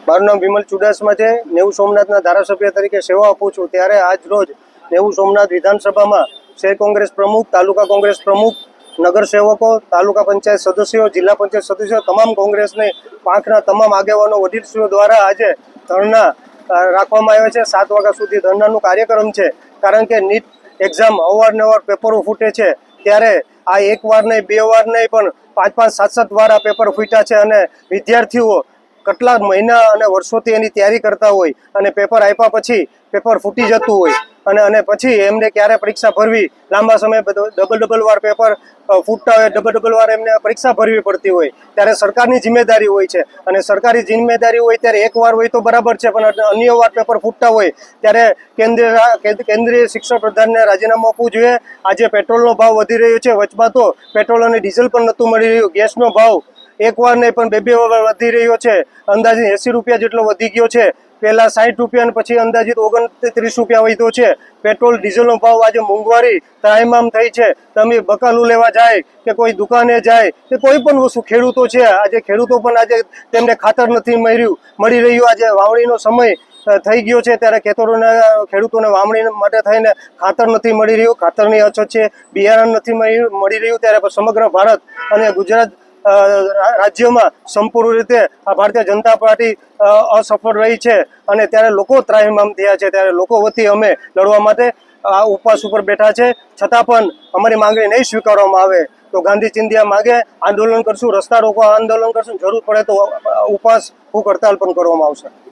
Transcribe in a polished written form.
મારું નામ વિમલ ચુડાસમા છે। નેવું સોમનાથના ધારાસભ્ય તરીકે સેવા આપું છું। ત્યારે આજ રોજ નેવું સોમનાથ વિધાનસભામાં શહેર કોંગ્રેસ પ્રમુખ, તાલુકા કોંગ્રેસ પ્રમુખ, નગરસેવકો, તાલુકા પંચાયત સદસ્યો, જિલ્લા પંચાયત સદસ્યો, તમામ કોંગ્રેસની પાંખના તમામ આગેવાનો, વડીલશ્રીઓ દ્વારા આજે ધરણા રાખવામાં આવ્યા છે। 7 વાગ્યા સુધી ધરણાનો કાર્યક્રમ છે। કારણ કે નીટ એક્ઝામ અવારનવાર પેપરો ફૂટે છે, ત્યારે આ એક વાર નહીં, 2 વાર નહીં, પણ 5-5, 7-7 વાર આ પેપર ફૂટ્યા છે અને વિદ્યાર્થીઓ કેટલાક મહિના અને વર્ષોથી એની તૈયારી કરતા હોય અને પેપર આપ્યા પછી પેપર ફૂટી જતું હોય અને પછી એમને ક્યારે પરીક્ષા ભરવી, લાંબા સમય ડબલ વાર પેપર ફૂટતા હોય, ડબલ વાર એમને પરીક્ષા ભરવી પડતી હોય, ત્યારે સરકારની જિમ્મેદારી હોય છે। અને સરકારી જિમ્મેદારી હોય ત્યારે એક વાર હોય તો બરાબર છે, પણ અન્ય વાર પેપર ફૂટતા હોય ત્યારે કેન્દ્રીય શિક્ષણ પ્રધાનને રાજીનામું આપવું જોઈએ। આજે પેટ્રોલનો ભાવ વધી રહ્યો છે, વચમાં તો પેટ્રોલ અને ડીઝલ પણ નહોતું મળી રહ્યું। ગેસનો ભાવ એક વાર નહીં પણ 2 વાર વધી રહ્યો છે, અંદાજે 80 રૂપિયા જેટલો વધી ગયો છે। પહેલા 60 રૂપિયા અને પછી અંદાજિત 29 રૂપિયા વધ્યો છે। પેટ્રોલ ડીઝલનો ભાવ આજે મોંઘવારી ત્રાહિમામ થઈ છે। તમે બકાલું લેવા જાય કે કોઈ દુકાને જાય કે કોઈ પણ વસ્તુ, ખેડૂતો છે, આજે ખેડૂતો પણ આજે તેમને ખાતર નથી મળી રહ્યું। આજે વાવણીનો સમય થઈ ગયો છે, ત્યારે ખેડૂતોને વાવણી માટે થઈને ખાતર નથી મળી રહ્યું, ખાતરની અછત છે, બિયારણ નથી મળી રહ્યું। ત્યારે સમગ્ર ભારત અને ગુજરાત રાજ્યમાં સંપૂર્ણ રીતે આ ભારતીય જનતા પાર્ટી અસફળ રહી છે અને ત્યારે લોકો ત્રાહિમામ થયા છે। ત્યારે લોકો વતી અમે લડવા માટે આ ઉપવાસ ઉપર બેઠા છે, છતાં પણ અમારી માંગણી નહીં સ્વીકારવામાં આવે તો ગાંધી ચિંધ્યા માગે આંદોલન કરશું, રસ્તા રોકો આંદોલન કરશું, જરૂર પડે તો ઉપવાસ ભૂખ હડતાલ પણ કરવામાં આવશે।